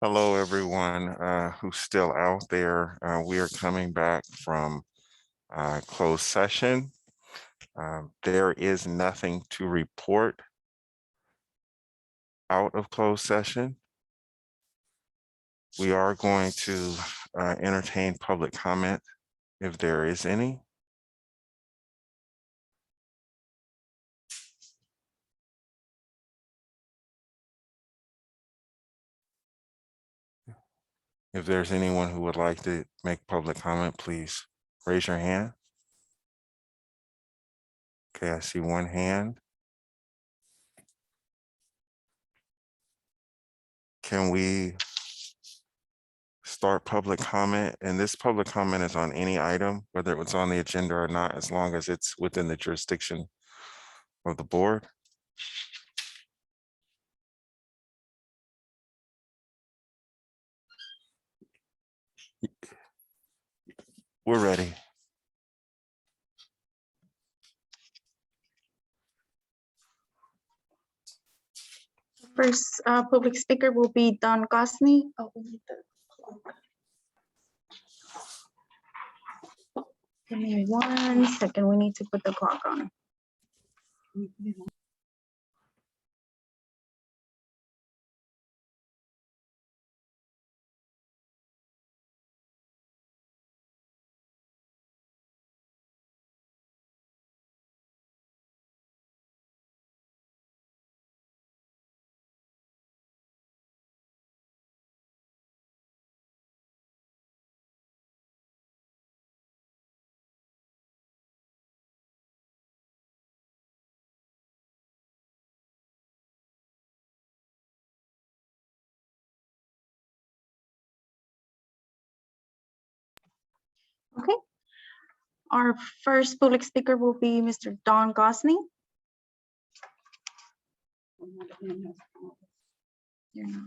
Hello, everyone who's still out there. We are coming back from closed session. There is nothing to report out of closed session. We are going to entertain public comment if there is any. If there's anyone who would like to make public comment, please raise your hand. Okay, I see one hand. Can we start public comment? And this public comment is on any item, whether it was on the agenda or not, as long as it's within the jurisdiction of the board. We're ready. First public speaker will be Don Gosney. Oh, we need the clock. Give me 1 second. We need to put the clock on. Okay. Our first public speaker will be Mr. Don Gosney. You're not.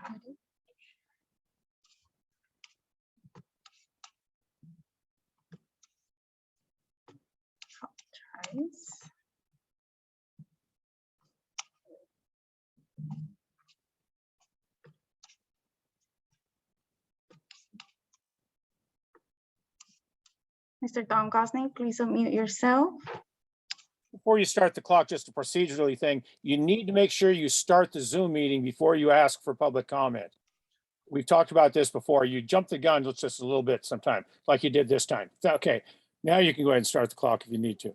Ready? Tries. Mr. Don Gosney, please unmute yourself. Before you start the clock, just a procedurally thing, you need to make sure you start the Zoom meeting before you ask for public comment. We've talked about this before. You jump the gun just a little bit sometime, like you did this time. Okay, now you can go ahead and start the clock if you need to.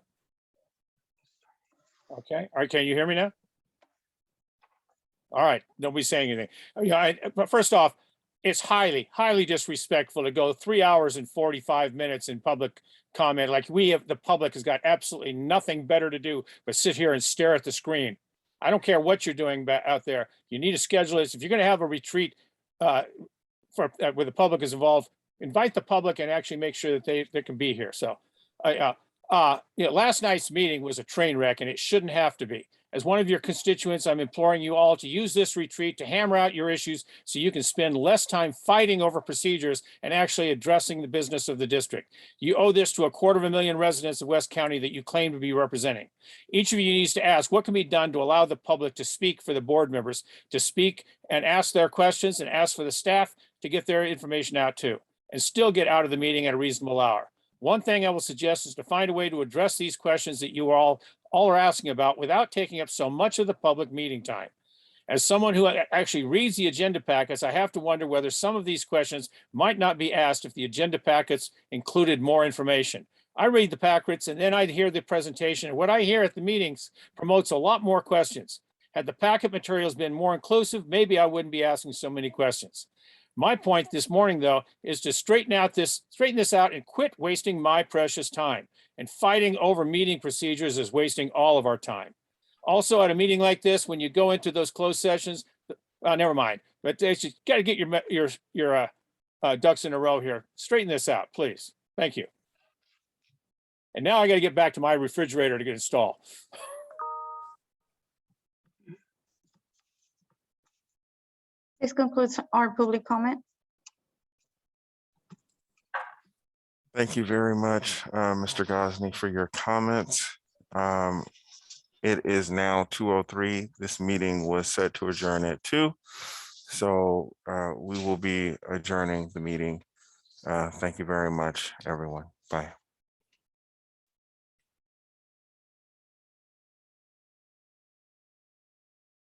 Okay, all right, can you hear me now? All right, nobody's saying anything. Yeah, but first off, it's highly, highly disrespectful to go 3 hours and 45 minutes in public comment. Like the public has got absolutely nothing better to do but sit here and stare at the screen. I don't care what you're doing out there. You need to schedule this. If you're going to have a retreat where the public is involved, invite the public and actually make sure that they can be here. So, last night's meeting was a train wreck, and it shouldn't have to be. As one of your constituents, I'm imploring you all to use this retreat to hammer out your issues so you can spend less time fighting over procedures and actually addressing the business of the district. You owe this to 250,000 residents of West County that you claim to be representing. Each of you needs to ask what can be done to allow the public to speak, for the board members to speak and ask their questions, and ask for the staff to get their information out too, and still get out of the meeting at a reasonable hour. One thing I will suggest is to find a way to address these questions that you all are asking about without taking up so much of the public meeting time. As someone who actually reads the agenda packets, I have to wonder whether some of these questions might not be asked if the agenda packets included more information. I read the packets and then I'd hear the presentation, and what I hear at the meetings promotes a lot more questions. Had the packet materials been more inclusive, maybe I wouldn't be asking so many questions. My point this morning, though, is to straighten this out and quit wasting my precious time. And fighting over meeting procedures is wasting all of our time. Also, at a meeting like this, when you go into those closed sessions, never mind. But you got to get your ducks in a row here. Straighten this out, please. Thank you. And now I got to get back to my refrigerator to get installed. This concludes our public comment. Thank you very much, Mr. Gosney, for your comments. It is now 2:03. This meeting was set to adjourn at 2. So we will be adjourning the meeting. Thank you very much, everyone. Bye.